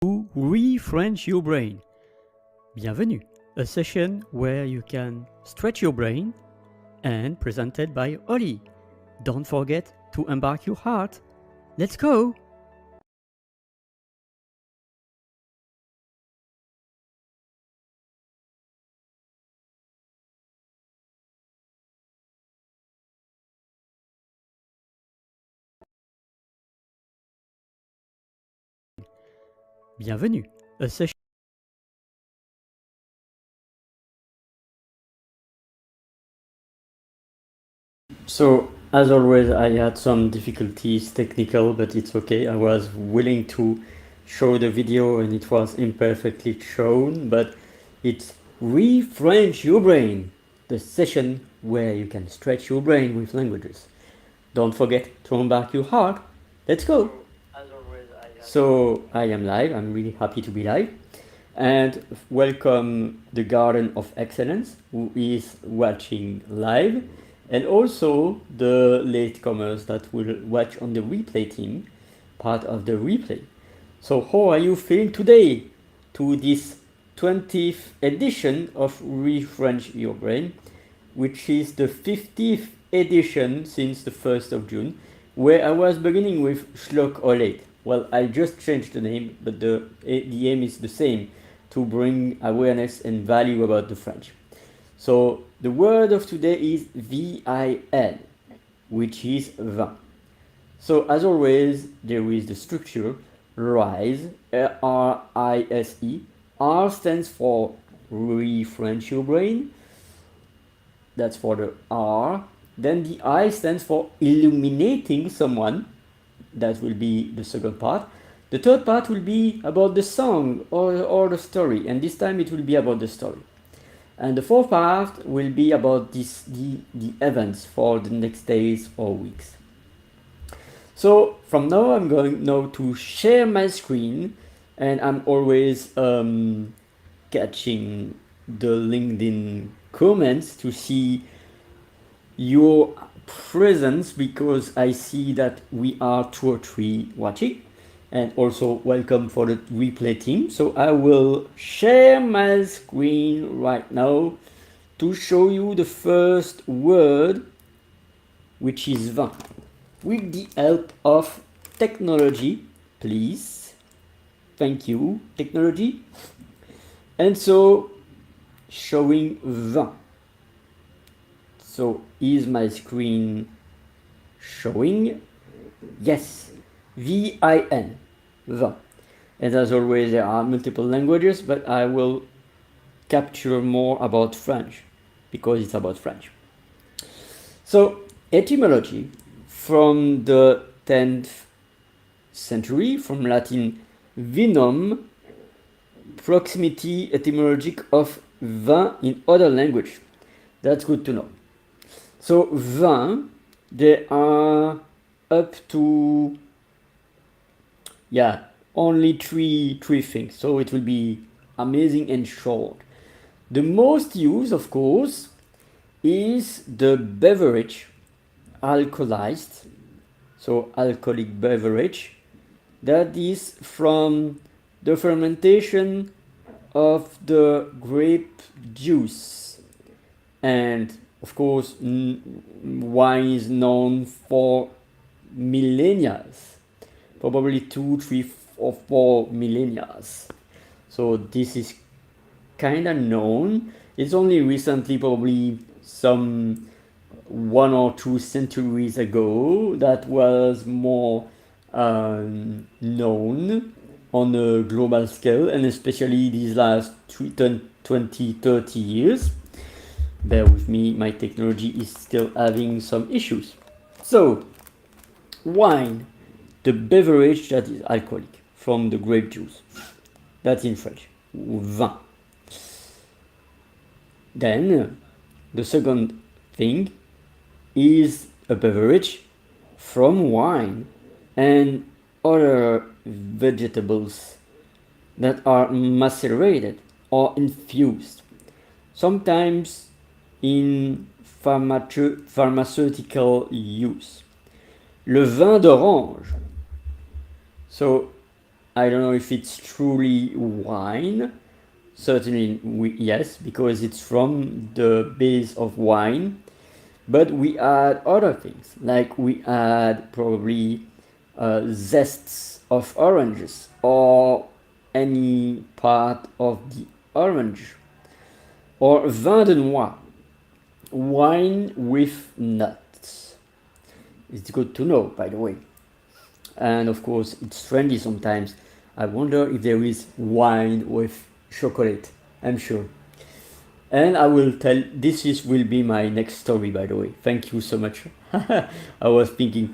to ReFrench your brain. Bienvenue, a session where you can stretch your brain and presented by Oli. Don't forget to embark your heart. Let's go! Bienvenue, a session. So, as always, I had some difficulties technical, but it's okay. I was willing to show the video and it was imperfectly shown, but it's ReFrench your brain, the session where you can stretch your brain with languages. Don't forget to embark your heart. Let's go! So I am live. I'm really happy to be live. And welcome the Garden of Excellence who is watching live, and also the latecomers that will watch on the replay team, part of the replay. So how are you feeling today to this 20th edition of ReFrench Your Brain, which is the 50th edition since the 1st of June, where I was beginning with Shlok Olet. Well, I just changed the name, but the aim is the same, to bring awareness and value about the French. So the word of today is VIN, which is vin. So as always, there is the structure RISE, R-I-S-E. R stands for ReFrench Your Brain. That's for the R. Then the I stands for illuminating someone. That will be the second part. The third part will be about the song or the story, and this time it will be about the story. And the fourth part will be about the events for the next days or weeks. So from now I'm going now to share my screen, and I'm always catching the LinkedIn comments to see your presence, because I see that we are 2 or 3 watching, and also welcome for the replay team. So I will share my screen right now to show you the first word, which is vin, with the help of technology, please. Thank you, technology. And so showing vin. So is my screen showing? Yes, VIN, vin. And as always, there are multiple languages, but I will capture more about French because it's about French. So etymology from the 10th century, from Latin vinum, proximity etymologic of vin in other language. That's good to know. So vin, there are up to only three things. So it will be amazing and short. The most used, of course, is the beverage, alcoholized, so alcoholic beverage, that is from the fermentation of the grape juice. And of course, wine is known for millennia, probably 2, 3, or 4 millennia. So this is kind of known. It's only recently, probably some 1 or 2 centuries ago, that was more known on a global scale, and especially these last 20, 30 years. Bear with me, my technology is still having some issues. So, wine, the beverage that is alcoholic from the grape juice. That's in French, vin. Then, the second thing is a beverage from wine and other vegetables that are macerated or infused. Sometimes in pharmaceutical use. Le vin d'orange. So I don't know if it's truly wine. Certainly, yes, because it's from the base of wine. But we add other things, like we add probably zests of oranges or any part of the orange, or vin de noix, wine with nuts. It's good to know, by the way. And of course, it's trendy sometimes. I wonder if there is wine with chocolate. I'm sure. And I will tell, will be my next story, by the way. Thank you so much. I was thinking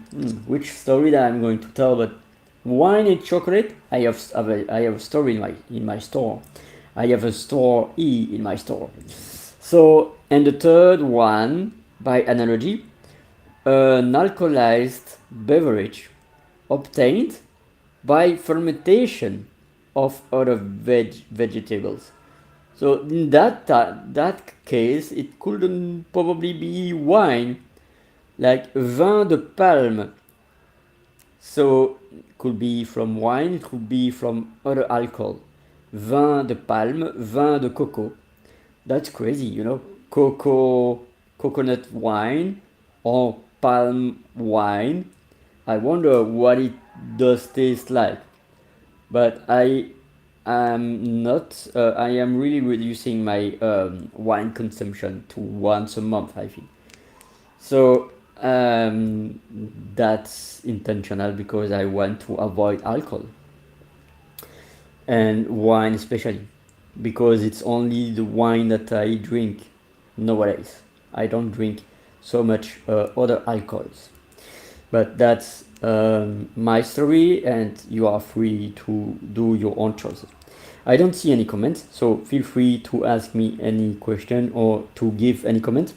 which story that I'm going to tell, but wine and chocolate. I have a story in my store. I have a store in my store. So, and the third one, by analogy, an alcoholized beverage obtained by fermentation of other vegetables. So in that case, it couldn't probably be wine, like vin de palme. So it could be from wine, it could be from other alcohol. Vin de palme, vin de coco. That's crazy, you know. Coconut wine or palm wine. I wonder what it does taste like. But I am not. I am really reducing my wine consumption to once a month, I think. So that's intentional because I want to avoid alcohol and wine especially because it's only the wine that I drink nowadays. I don't drink so much other alcohols. But that's my story, and you are free to do your own choices. I don't see any comments, so feel free to ask me any question or to give any comment.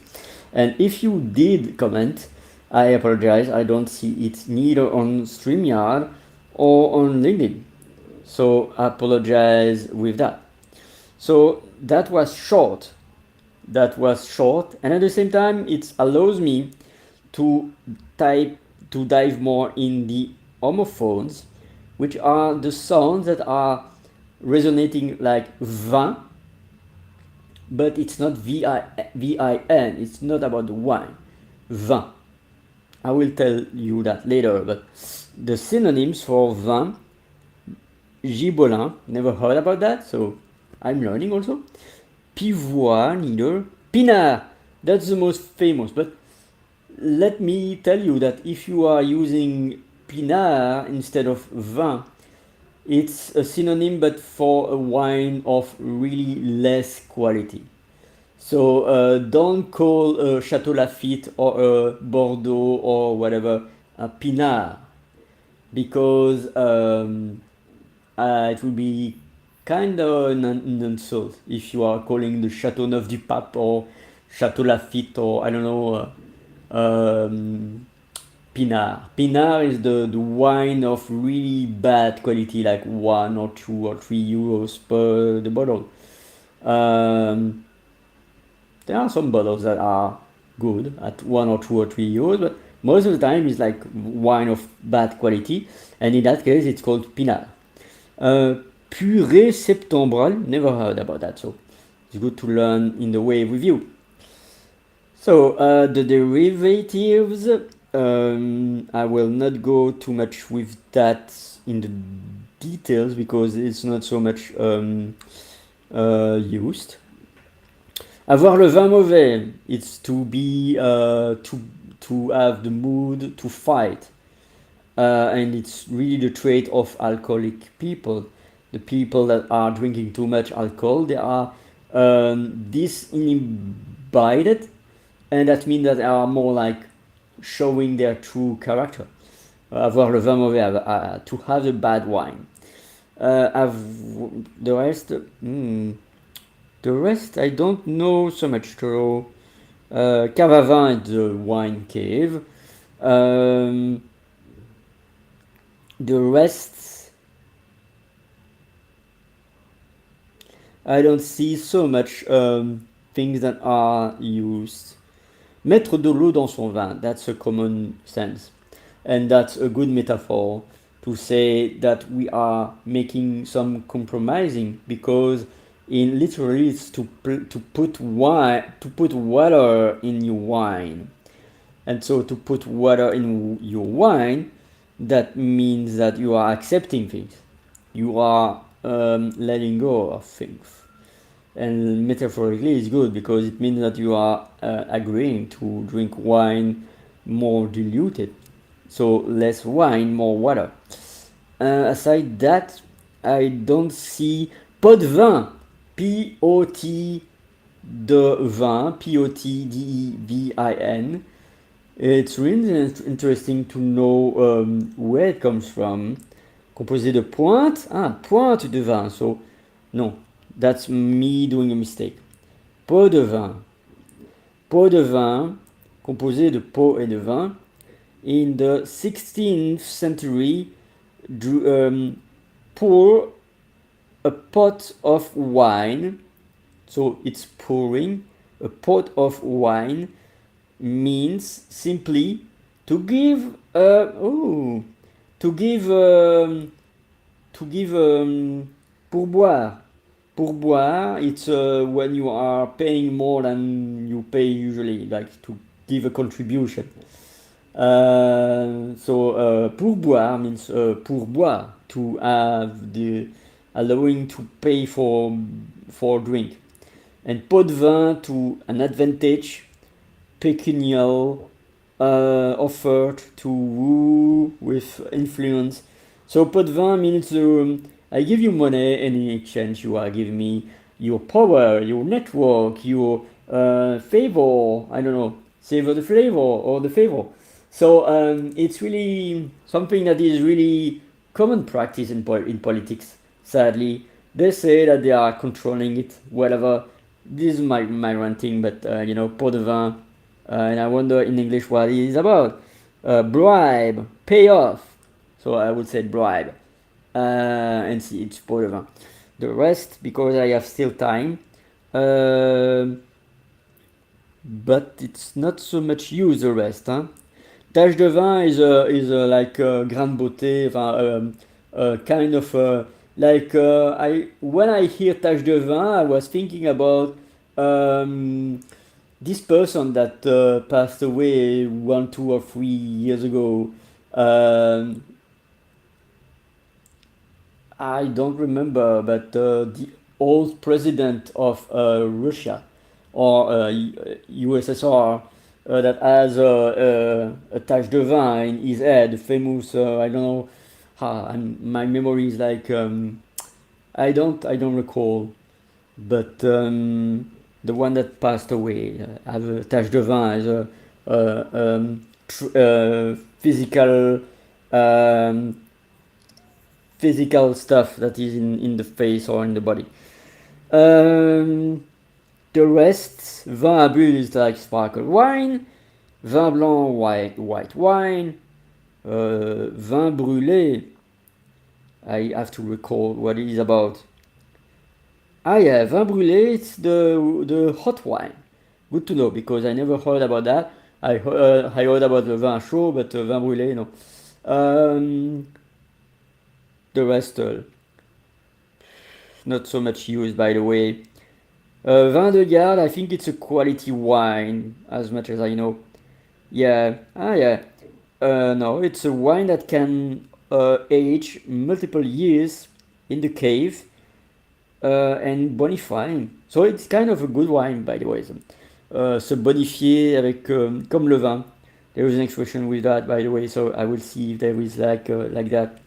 And if you did comment, I apologize. I don't see it neither on StreamYard or on LinkedIn. So I apologize with that. So that was short. And at the same time, it allows me to dive more in the homophones, which are the sounds that are resonating like vin, but it's not vin. It's not about the wine. Vin. I will tell you that later. But the synonyms for vin, Gibolin, never heard about that, so I'm learning also. Pivoine, neither. Pinard, that's the most famous. But let me tell you that if you are using Pinard instead of vin, it's a synonym but for a wine of really less quality. So don't call a Chateau Lafite or a Bordeaux or whatever a Pinard, because it will be kind of an insult if you are calling the Chateau Neuf du Pape or Chateau Lafite or I don't know Pinard. Pinard is the wine of really bad quality, like 1 or 2 or 3 euros per the bottle. There are some bottles that are good at 1 or 2 or 3 euros, but most of the time it's like wine of bad quality, and in that case it's called Pinard. Purée septembrale, never heard about that, so it's good to learn in the wave with you. So the derivatives, I will not go too much with that in the details because it's not so much used. Avoir le vin mauvais, it's to be to have the mood to fight, and it's really the trait of alcoholic people. The people that are drinking too much alcohol, they are disinhibited, and that means that they are more like showing their true character. Avoir le vin mauvais, to have the bad wine. The rest I don't know so much. So Cavavin is the wine cave. The rest I don't see so much things that are used. Mettre de l'eau dans son vin, that's a common sense. And that's a good metaphor to say that we are making some compromising, because in literally it's to put water in your wine. And so to put water in your wine, that means that you are accepting things. You are letting go of things. And metaphorically, it's good because it means that you are agreeing to drink wine more diluted. So less wine, more water. Aside that, I don't see pot de vin. P-O-T de vin. P-O-T-D-E-V-I-N. It's really interesting to know where it comes from. Composé de pointe. Ah, pointe de vin. So, no, that's me doing a mistake. Pot de vin. Pot de vin, composé de pot et de vin. In the 16th century, pour a pot of wine. So it's pouring a pot of wine means simply to give pourboire. Pourboire, it's when you are paying more than you pay usually, like to give a contribution. Pourboire means pourboire, to have the allowing to pay for drink. And pot de vin, to an advantage, pecunial, offered to woo with influence. So pot de vin means I give you money, and in exchange you are giving me your power, your network, your favor. I don't know, savor the flavor or the favor. So it's really something that is really common practice in politics. Sadly, they say that they are controlling it. Whatever. This is my ranting, but pot de vin. And I wonder in English what it is about. Bribe, pay off. So I would say bribe. And see, it's pot de vin. The rest, because I have still time. But it's not so much used, the rest. Huh? Tache de vin is like grain de beauté, kind of when I hear tache de vin, I was thinking about this person that passed away 1, 2, or 3 years ago. I don't remember, but the old president of Russia or USSR that has a tache de vin in his head, famous. I don't know. My memory is like I don't recall, but the one that passed away have a tache de vin as a physical physical stuff that is in the face or in the body. The rest, vin à bulles is like sparkle wine, vin blanc, white wine, vin brûlé. I have to recall what it is about. Ah yeah, vin brûlé, it's the hot wine. Good to know, because I never heard about that. I heard about the vin chaud, but vin brûlé, no. The rest, not so much used, by the way. Vin de garde, I think it's a quality wine, as much as I know. Yeah, yeah. No, it's a wine that can age multiple years in the cave and bonifying. So it's kind of a good wine, by the way. Se bonifier avec, comme le vin. There is an expression with that, by the way, so I will see if there is like that.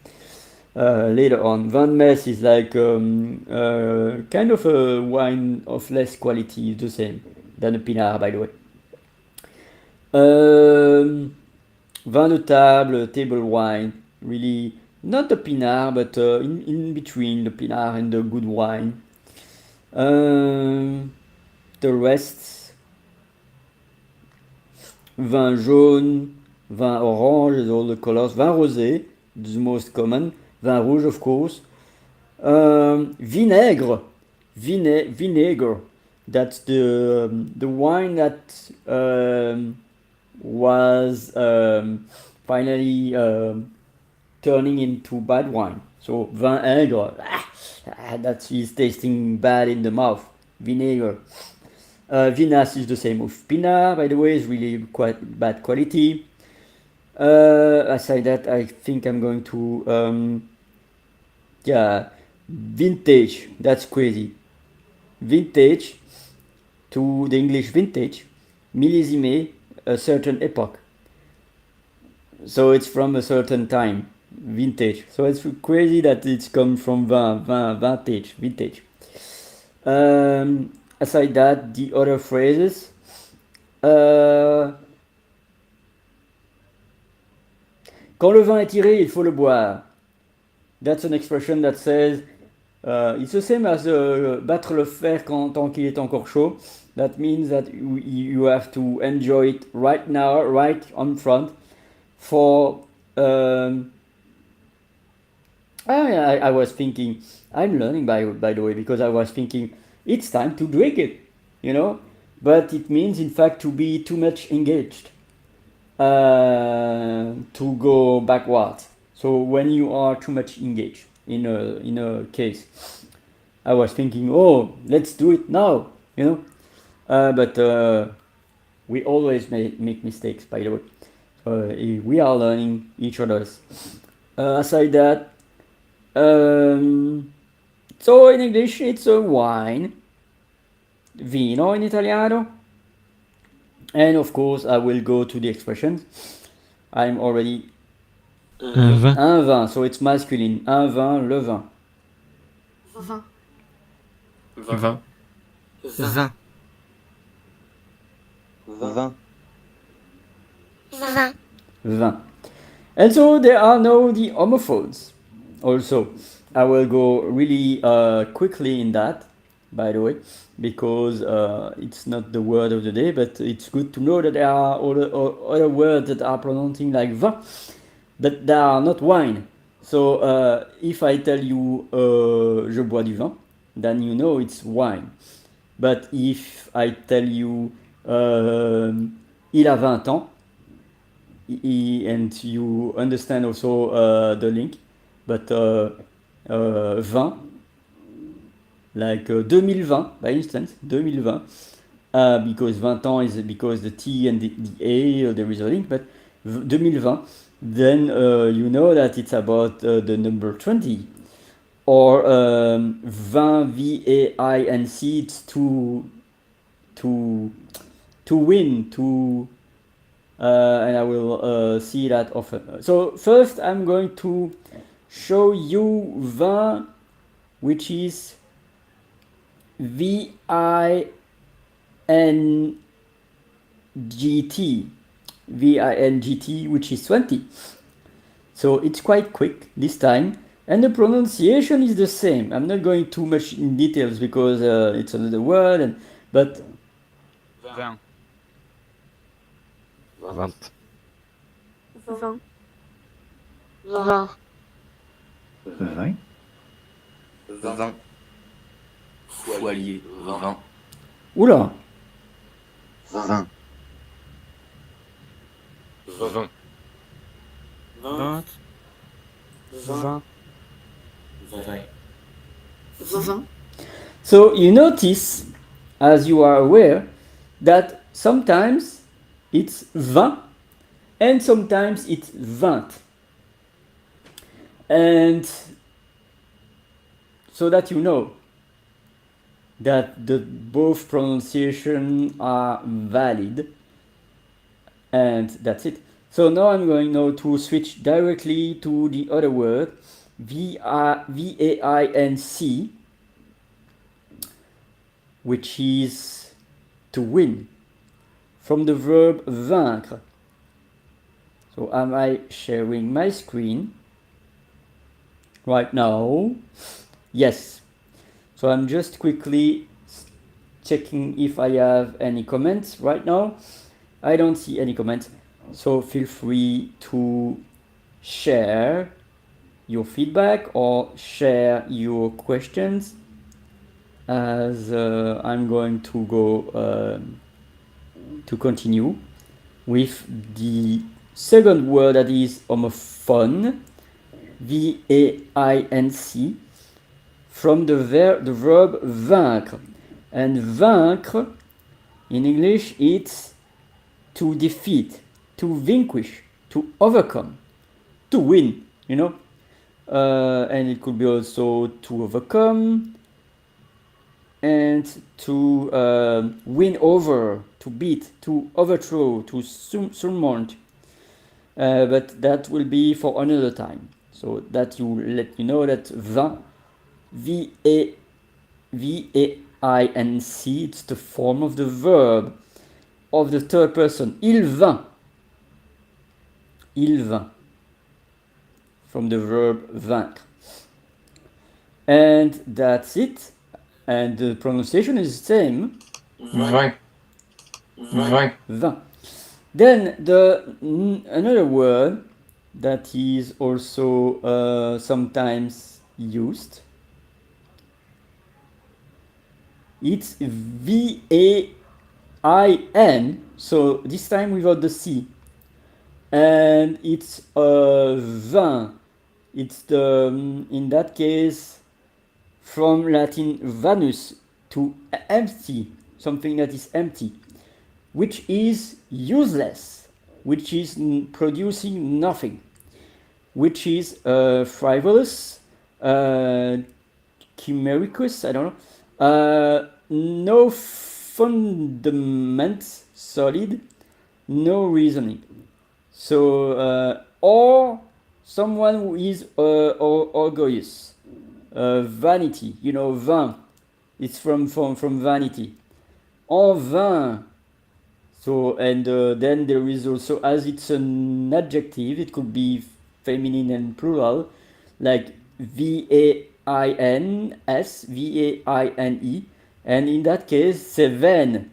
Later on. Vin de messe is like kind of a wine of less quality, the same than a pinard, by the way. Vin de table, table wine, really not the pinard, but in between the pinard and the good wine. The rest, vin jaune, vin orange, is all the colors. Vin rosé, the most common. Vin rouge, of course. Vinaigre. Vinegar. That's the wine that was finally turning into bad wine. So vin aigre, that is tasting bad in the mouth. Vinegar. Vinasse is the same with pinard, by the way, is really quite bad quality. Aside that, I think I'm going to yeah, vintage. That's crazy. Vintage, to the English vintage, millésimé, a certain epoch. So it's from a certain time, vintage. So it's crazy that it's come from vintage. Aside that, the other phrases. Euh, Quand le vin est tiré, il faut le boire. That's an expression that says it's the same as battre le fer tant qu'il est encore chaud. That means that you have to enjoy it right now, right on front. For I was thinking, I'm learning by the way, because I was thinking it's time to drink it, you know, but it means in fact to be too much engaged, to go backwards. So when you are too much engaged in a case, I was thinking, oh, let's do it now, you know, but we always make mistakes, by the way. We are learning each other's. Aside that, so in English it's a wine, vino in Italiano, and of course I will go to the expressions. I'm already Un vin. un vin, so it's masculine. Un vin, le vin. Vin. Vin. Vin. Vin. Vin. Vin. And so there are now the homophones. Also, I will go really quickly in that, by the way, because it's not the word of the day, but it's good to know that there are other words that are pronouncing like vin, but they are not wine. So if I tell you je bois du vin, then you know it's wine. But if I tell you il a 20 ans, and you understand also the link, but 20, like 2020, by instance, 2020, because 20 ans is because the T and the A, there is a link, but 2020, then you know that it's about the number 20. Or 20, V-A-I-N-C, it's to win, and I will see that often. So first I'm going to show you vin, which is V-I-N-G-T, V-I-N-G-T, which is 20. So it's quite quick this time, and the pronunciation is the same. I'm not going too much in details because it's another word, but Vin. 20. Vin. Vin. 20. 20. Foilier. 20. oula, 20. 20. 20. 20. 20. So you notice, as you are aware, that sometimes it's 20 and sometimes it's 20. And so that you know that the both pronunciation are valid, and that's it. So now I'm going now to switch directly to the other word, V-A-I-N-C, which is to win, from the verb vaincre. So am I sharing my screen right now? Yes. So I'm just quickly checking if I have any comments right now. I don't see any comments. So feel free to share your feedback or share your questions, as I'm going to go to continue with the second word, that is homophone, V-A-I-N-C, from the verb vaincre. And vaincre, in English, it's to defeat, to vanquish, to overcome, to win, you know? And it could be also to overcome and to win over, to beat, to overthrow, to surmount. But that will be for another time. So that you let you know that vint, V-A-I-N-C, it's the form of the verb of the third person. Il vint. Il vint. From the verb vaincre. And that's it. And the pronunciation is the same. Vingt. Vingt. Vint. Then another word that is also sometimes used. It's V-A-I-N, so this time without the C. And it's vin. It's in that case, from Latin vanus, to empty, something that is empty, which is useless, which is producing nothing, which is frivolous, chimericus, I don't know. No fundament solid, no reasoning. So, or someone who is orgueillous, vanity, you know, vin, it's from vanity. En vain. So, and then there is also, as it's an adjective, it could be feminine and plural, like V-A-I-N-S, V-A-I-N-E, and in that case, c'est vain.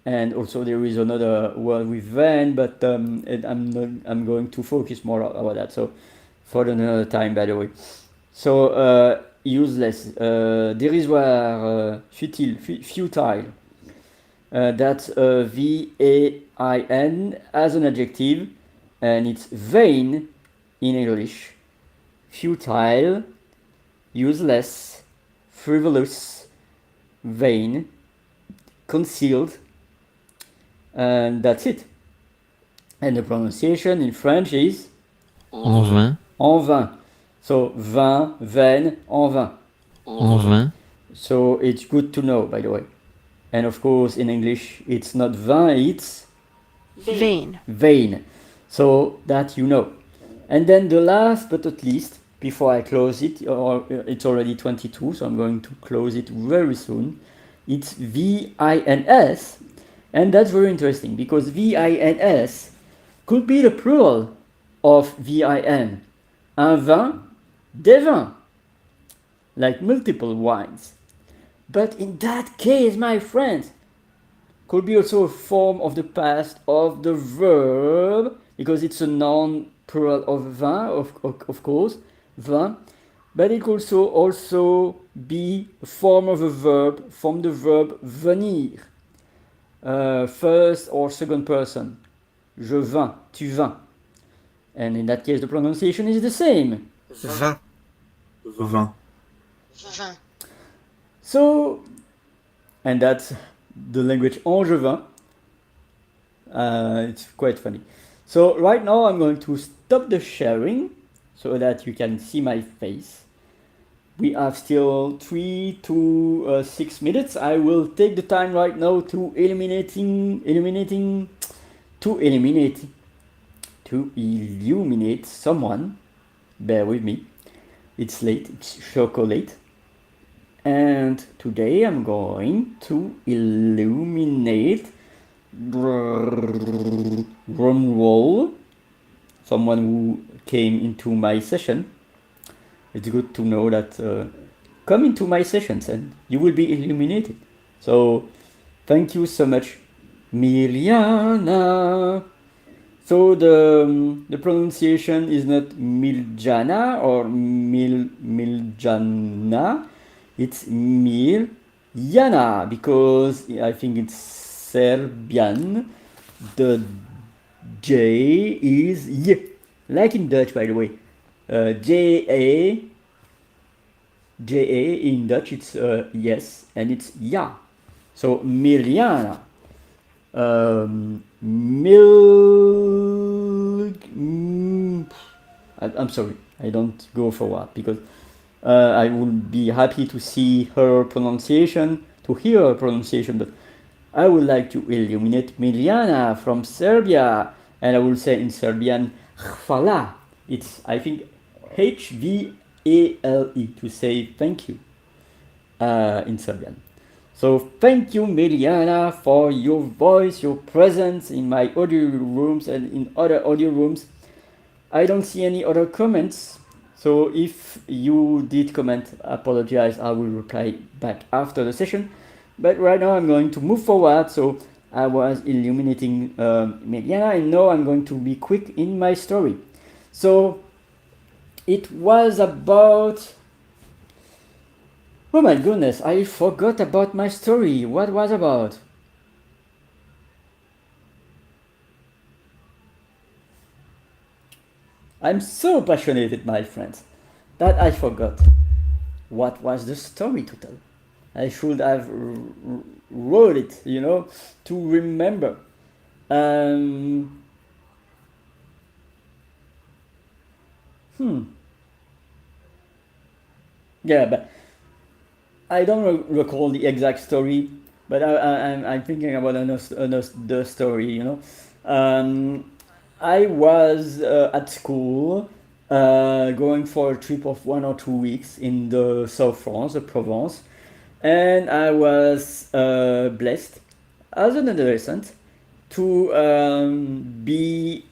And also there is another word with vain, but I'm going to focus more about that. So, for another time, by the way. So, useless, dérisoire, futile. That's V-A-I-N as an adjective, and it's vain in English. Futile, useless, frivolous, vain, concealed, and that's it. And the pronunciation in French is En vain. en vain. So vin, vain, en vain. En vain. So it's good to know, by the way. And of course, in English, it's not vain, it's Vain. vain. So that you know. And then the last but not least, before I close it, or it's already 22, so I'm going to close it very soon. It's V-I-N-S, and that's very interesting because V-I-N-S could be the plural of V-I-N. Un vin, des vins, like multiple wines. But in that case, my friends, could be also a form of the past of the verb, because it's a noun plural of vin, of course, vin. But it could also be a form of a verb from the verb venir, first or second person. Je vins, tu vins. And in that case, the pronunciation is the same. Vin. Vin. Vin. So, and that's the language angevin. It's quite funny. So right now I'm going to stop the sharing so that you can see my face. We have still 3 to 6 minutes. I will take the time right now to illuminate someone. Bear with me. It's late. It's chocolate. And today I'm going to illuminate drum roll someone who came into my session. It's good to know that come into my sessions and you will be illuminated. So thank you so much, Miliana. So the pronunciation is not Miljana or Miljana. It's Miljana because I think it's Serbian. The J is Y, like in Dutch, by the way. J-A, J-A in Dutch it's yes, and it's ja. So Mirjana. Milk. I'm sorry, I don't go forward because I would be happy to see her pronunciation, to hear her pronunciation, but I would like to illuminate Mirjana from Serbia, and I will say in Serbian, hvala. It's, I think, H-V-A-L-E, to say thank you in Serbian. So thank you, Mirjana, for your voice, your presence in my audio rooms and in other audio rooms. I don't see any other comments. So if you did comment, apologize, I will reply back after the session. But right now I'm going to move forward. So I was illuminating Mirjana, and now I'm going to be quick in my story. So it was about... Oh my goodness, I forgot about my story. What was about? I'm so passionate, my friends, that I forgot. What was the story to tell? I should have wrote it, to remember. Yeah, but I don't recall the exact story, but I'm thinking about the story, I was at school going for a trip of 1 or 2 weeks in the South France, the Provence, and I was blessed as an adolescent to be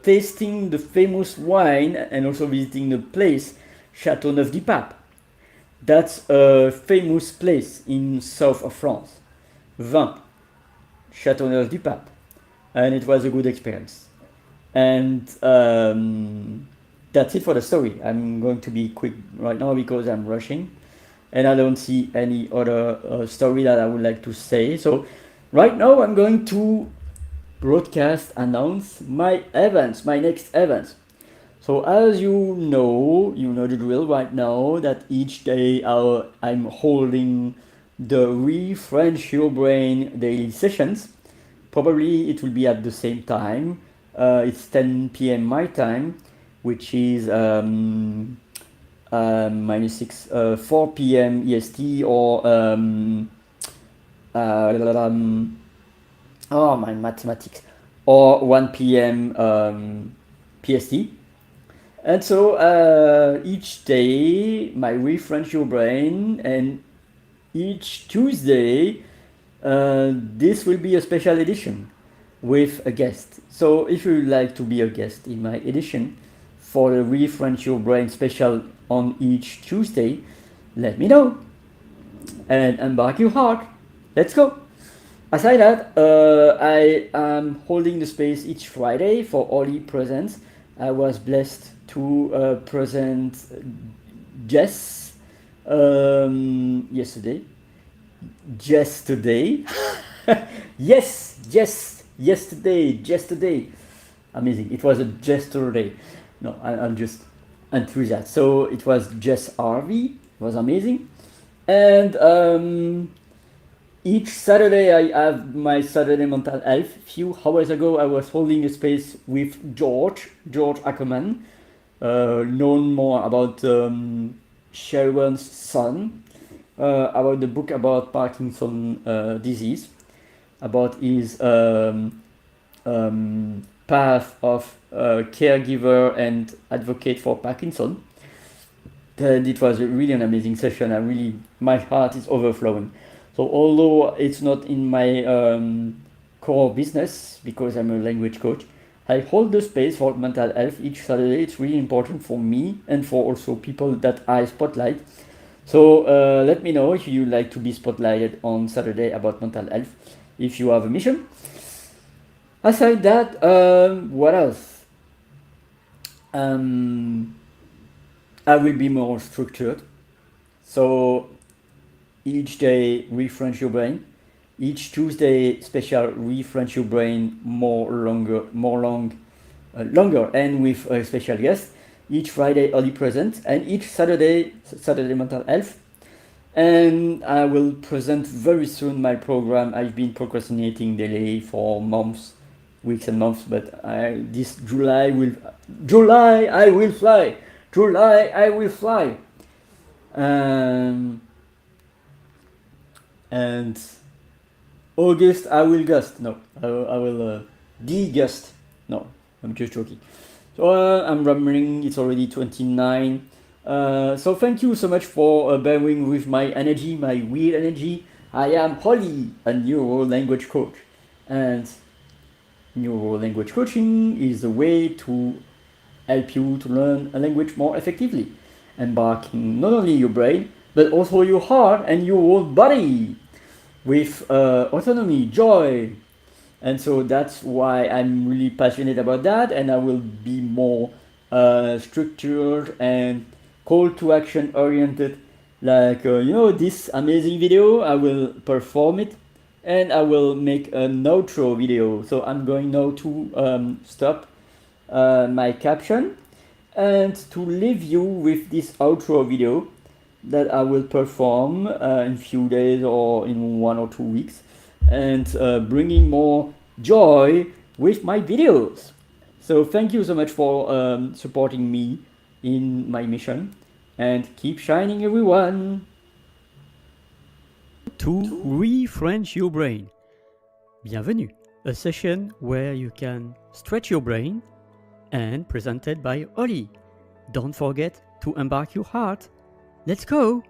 tasting the famous wine and also visiting the place Châteauneuf-du-Pape. That's a famous place in south of France. Vin, Châteauneuf-du-Pape. And it was a good experience. And that's it for the story. I'm going to be quick right now because I'm rushing. And I don't see any other story that I would like to say. So right now I'm going to announce my events, my next events. So as you know the drill right now, that each day I'm holding the ReFrench Your Brain daily sessions. Probably it will be at the same time. It's 10 p.m. my time, which is minus 6, 4 p.m. EST, or oh, my mathematics, or 1 p.m. PST. And so each day my ReFrench Your Brain, and each Tuesday this will be a special edition with a guest. So if you would like to be a guest in my edition for the ReFrench Your Brain special on each Tuesday, let me know and embark your heart. Let's go. Aside that, I am holding the space each Friday for Oli presents. I was blessed to present Jess yesterday. Yesterday. Amazing. It was a yesterday. No, I'm just enthusiastic. So it was Jess RV. It was amazing. And each Saturday I have my Saturday mental health. A few hours ago I was holding a space with George Ackerman, known more about Sharon's son, about the book about Parkinson disease, about his path of caregiver and advocate for Parkinson. And it was really an amazing session. My heart is overflowing. So although it's not in my core business, because I'm a language coach, I hold the space for mental health each Saturday. It's really important for me and for also people that I spotlight. So let me know if you like to be spotlighted on Saturday about mental health, if you have a mission. Aside that, what else? I will be more structured. So each day ReFrench Your Brain, each Tuesday special ReFrench Your Brain, longer and with a special guest. each Friday early present, and each Saturday mental health. And I will present very soon my program. I've been procrastinating daily for months, weeks and months, but this July I will fly. July I will fly. And August I will gust. No, I will de-gust. No, I'm just joking. So I'm rambling. It's already 29. So thank you so much for bearing with my energy, my weird energy. I am Holly, a neuro language coach, and neuro language coaching is a way to help you to learn a language more effectively, embarking not only your brain but also your heart and your whole body with autonomy, joy. And so that's why I'm really passionate about that, and I will be more structured and call to action oriented. Like, this amazing video, I will perform it and I will make an outro video. So I'm going now to stop my caption and to leave you with this outro video that I will perform in few days or in 1 or 2 weeks, and bringing more joy with my videos. So thank you so much for supporting me in my mission, and keep shining, everyone. To ReFrench your brain. Bienvenue, a session where you can stretch your brain, and presented by Ollie. Don't forget to embark your heart. Let's go!